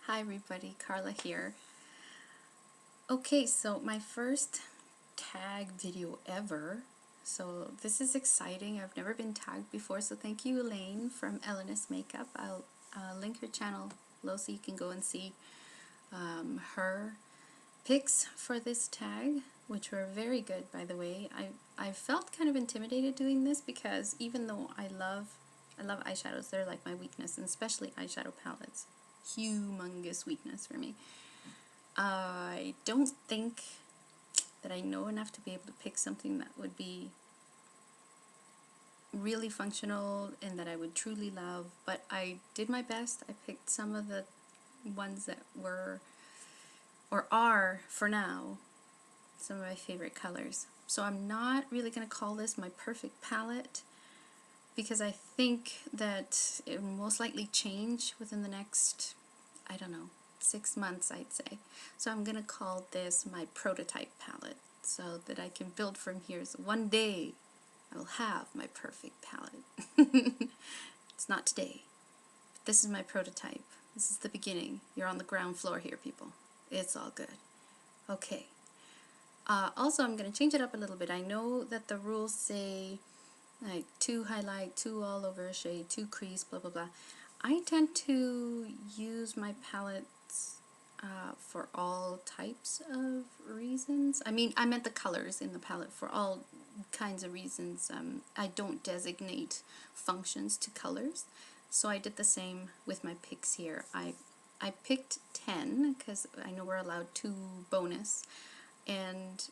Hi everybody, Carla here. Okay, so my first tag video ever. So this is exciting. I've never been tagged before, so thank you Elaine from Elaine's Makeup. I'll link her channel below so you can go and see her pics for this tag, which were very good, by the way. I felt kind of intimidated doing this because even though I love eyeshadows, they're like my weakness, and especially eyeshadow palettes. Humongous weakness for me. I don't think that I know enough to be able to pick something that would be really functional and that I would truly love, but I did my best. I picked some of the ones that were, or are for now, some of my favorite colors. So I'm not really going to call this my perfect palette because I think that it will most likely change within the next, I don't know, 6 months, I'd say. So I'm going to call this my prototype palette so that I can build from here. So one day I will have my perfect palette. It's not today, but this is my prototype. This is the beginning. You're on the ground floor here, people. It's all good. Okay. Also, I'm going to change it up a little bit. I know that the rules say like 2 highlight, 2 all over shade, 2 crease, blah blah blah. I tend to use my palettes for all types of reasons. I mean, I meant the colors in the palette for all kinds of reasons. I don't designate functions to colors, so I did the same with my picks here. I picked 10 because I know we're allowed 2 bonus, and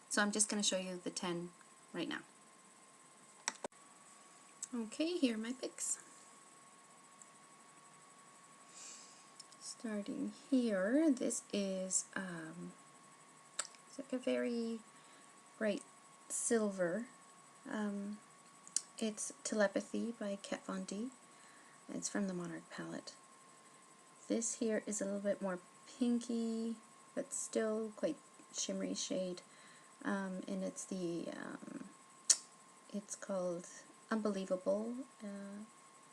so I'm just going to show you the 10 right now. Okay, here are my picks. Starting here, this is it's like a very bright silver. It's Telepathy by Kat Von D. It's from the Monarch palette. This here is a little bit more pinky, but still quite shimmery shade, and it's it's called Unbelievable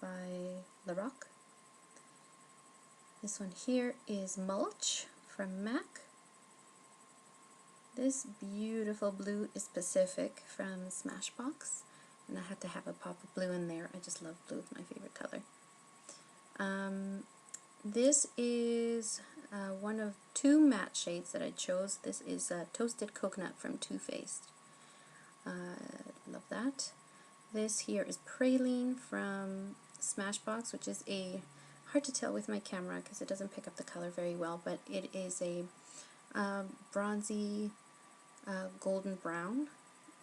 by La Rock. This one here is Mulch from MAC. This beautiful blue is Pacific from Smashbox, and I had to have a pop of blue in there. I just love blue, it's my favorite color. This is one of 2 matte shades that I chose. This is Toasted Coconut from Too Faced. Love that. This here is Praline from Smashbox, which is hard to tell with my camera because it doesn't pick up the color very well, but it is a bronzy golden brown.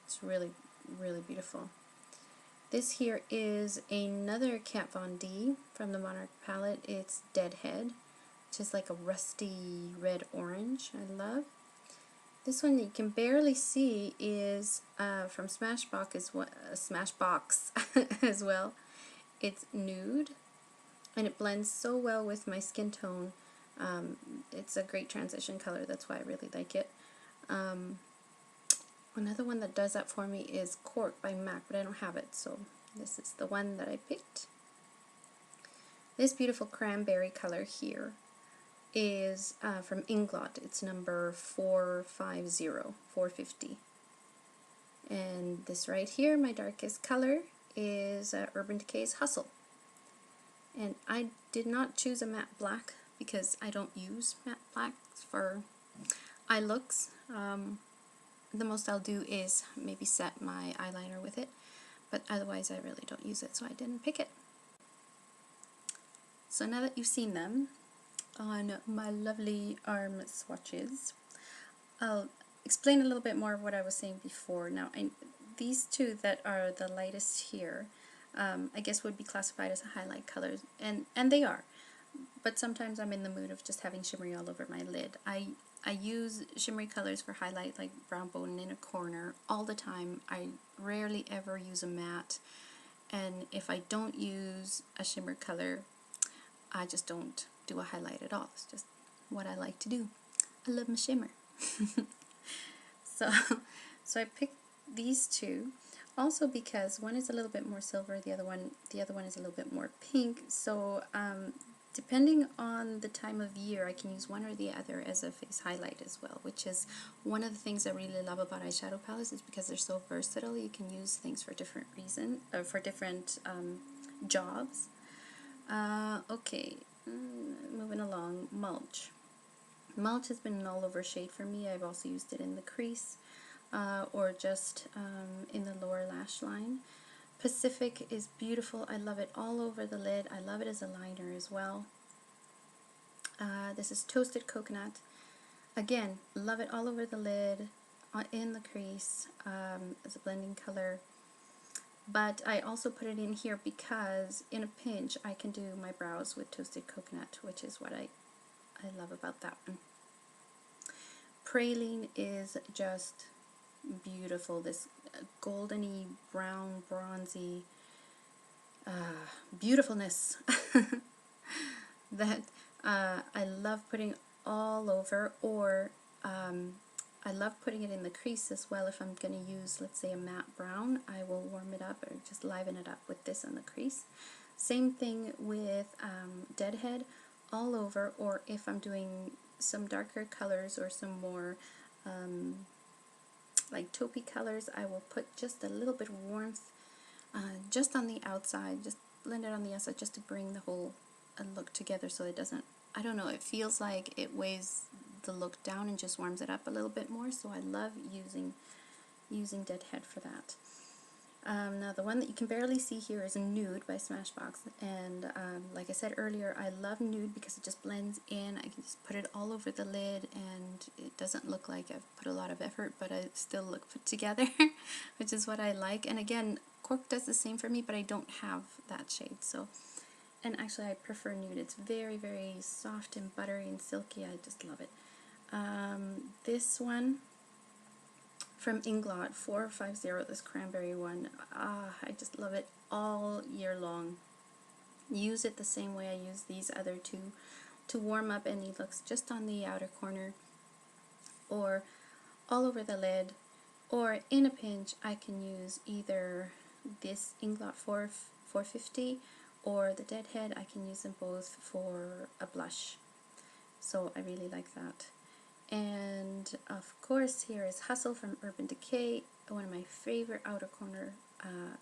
It's really, really beautiful. This here is another Kat Von D from the Monarch palette. It's Deadhead, which is like a rusty red orange. I love. This one you can barely see is from Smashbox as well. It's Nude, and it blends so well with my skin tone. It's a great transition color, that's why I really like it. Another one that does that for me is Cork by MAC, but I don't have it, so this is the one that I picked. This beautiful cranberry color here is from Inglot. It's number 450. And this right here, my darkest color, is Urban Decay's Hustle. And I did not choose a matte black because I don't use matte blacks for eye looks. The most I'll do is maybe set my eyeliner with it, but otherwise I really don't use it, so I didn't pick it. So now that you've seen them on my lovely arm swatches, I'll explain a little bit more of what I was saying before. Now, these 2 that are the lightest here, I guess would be classified as highlight colors, and they are. But sometimes I'm in the mood of just having shimmery all over my lid. I use shimmery colors for highlight, like Brown Bone in a Corner, all the time. I rarely ever use a matte, and if I don't use a shimmer color, I just don't do a highlight at all. It's just what I like to do. I love my shimmer. So I picked these 2. Also because one is a little bit more silver, the other one is a little bit more pink. So depending on the time of year, I can use one or the other as a face highlight as well, which is one of the things I really love about eyeshadow palettes, is because they're so versatile. You can use things for different reasons, or for different jobs. Okay, moving along, mulch. Mulch has been an all-over shade for me. I've also used it in the crease, or just in the lower lash line. Pacific is beautiful. I love it all over the lid. I love it as a liner as well. This is Toasted Coconut. Again, love it all over the lid, in the crease, as a blending color. But I also put it in here because in a pinch I can do my brows with Toasted Coconut, which is what I love about that one. Praline is just beautiful. This goldeny, brown, bronzy beautifulness that I love putting all over, or I love putting it in the crease as well. If I'm going to use, let's say, a matte brown, I will warm it up or just liven it up with this in the crease. Same thing with Deadhead, all over, or if I'm doing some darker colors or some more like taupey colors, I will put just a little bit of warmth just on the outside, just blend it on the outside, just to bring the whole look together, so it doesn't, I don't know, it feels like it weighs the look down and just warms it up a little bit more. So I love using Deadhead for that. Now the one that you can barely see here is Nude by Smashbox, and like I said earlier, I love Nude because it just blends in. I can just put it all over the lid and it doesn't look like I've put a lot of effort, but I still look put together, which is what I like. And again, Cork does the same for me, but I don't have that shade. So, and actually I prefer Nude. It's very, very soft and buttery and silky. I just love it. This one from Inglot 450, this cranberry one, I just love it all year long. Use it the same way I use these other two, to warm up any looks just on the outer corner or all over the lid, or in a pinch I can use either this Inglot 450 or the Deadhead. I can use them both for a blush, so I really like that. And of course, here is Hustle from Urban Decay, one of my favorite outer corner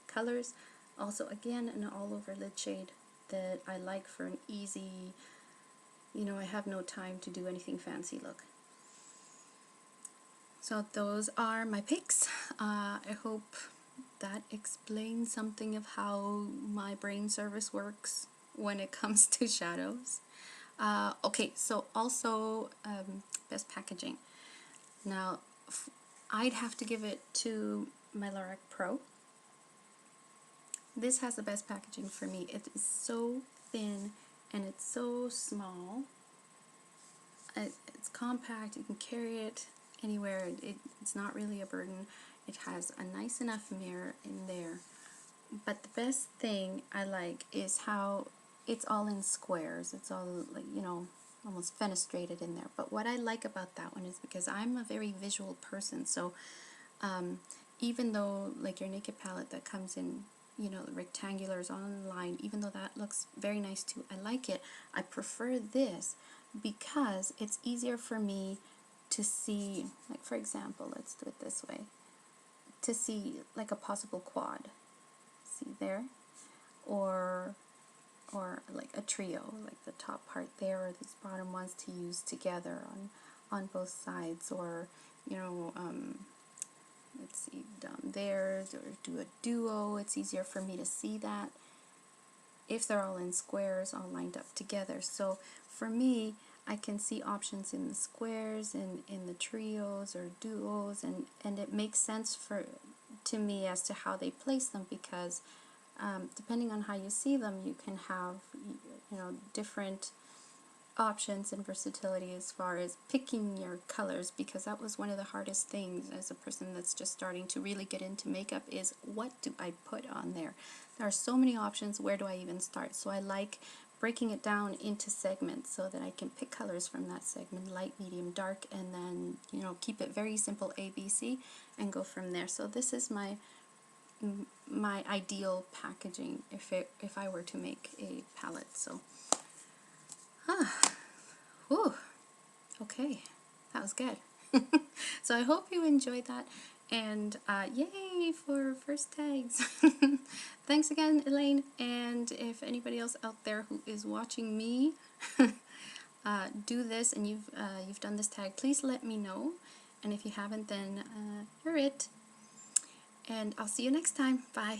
colors. Also, again, an all-over lid shade that I like for an easy, you know, I have no time to do anything fancy look. So those are my picks. I hope that explains something of how my brain service works when it comes to shadows. Okay, so also best packaging. Now, I'd have to give it to my Lorac Pro. This has the best packaging for me. It is so thin and it's so small. It's compact. You can carry it anywhere. It's not really a burden. It has a nice enough mirror in there. But the best thing I like is how it's all in squares. It's all, like, you know, almost fenestrated in there. But what I like about that one is because I'm a very visual person, so even though, like, your Naked palette that comes in, you know, rectangulars online, even though that looks very nice too, I like it. I prefer this because it's easier for me to see, like, for example, let's do it this way, to see like a possible quad. See there? Or like a trio, like the top part there, or these bottom ones to use together on both sides, or, you know, let's see, down there, or do a duo. It's easier for me to see that if they're all in squares, all lined up together. So for me, I can see options in the squares, in the trios or duos, and it makes sense to me as to how they place them, because depending on how you see them, you can have, you know, different options and versatility as far as picking your colors, because that was one of the hardest things as a person that's just starting to really get into makeup, is what do I put on there? There are so many options, where do I even start? So I like breaking it down into segments so that I can pick colors from that segment, light, medium, dark, and then, you know, keep it very simple, ABC, and go from there. So this is my ideal packaging if I were to make a palette. So Okay, that was good. So I hope you enjoyed that, and yay for first tags. Thanks again, Elaine, and if anybody else out there who is watching me do this and you've done this tag, please let me know, and if you haven't, then you're it, and I'll see you next time. Bye.